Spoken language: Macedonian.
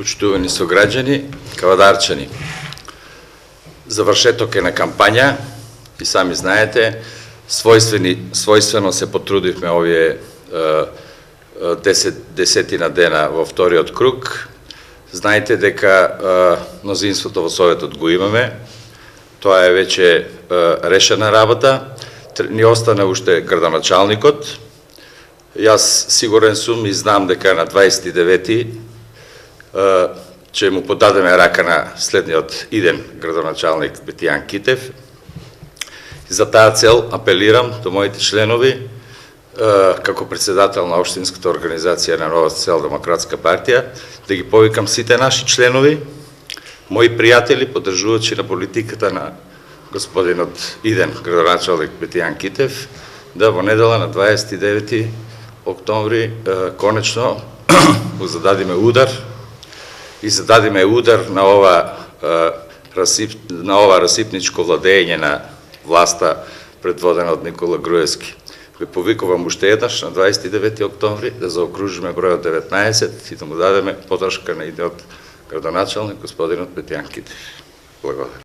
Почитувани сограđani, Кавадарчани. Завършеток е на кампања и сами знаете, својствено се потрудивме овие 10 дена во вториот круг. Знаете дека мнозинството во Советот го имаме. Тоа е веќе решена работа. Ни остане уште градоначалникот. Јас сигурен сум и знам дека на 29 ќе му подадеме рака на следниот иден градоначалник Бетијан Китев. За таа цел апелирам до моите членови, како председател на Општинската организација на Нова социјалдемократска партија, да ги повикам сите наши членови, мои пријатели, поддржувачи на политиката на господинот иден градоначалник Бетијан Китев, да во недела на 29 октомври конечно му зададиме удар и зададиме удар на ова расипничко владење на власта предводена од Никола Груевски. Ве повикувам уште еднаш на 29 октомври да заокружиме бројот 19 и да му дадеме поддршка на идеот градоначалник господинот Бетијан Китев. Благодарам.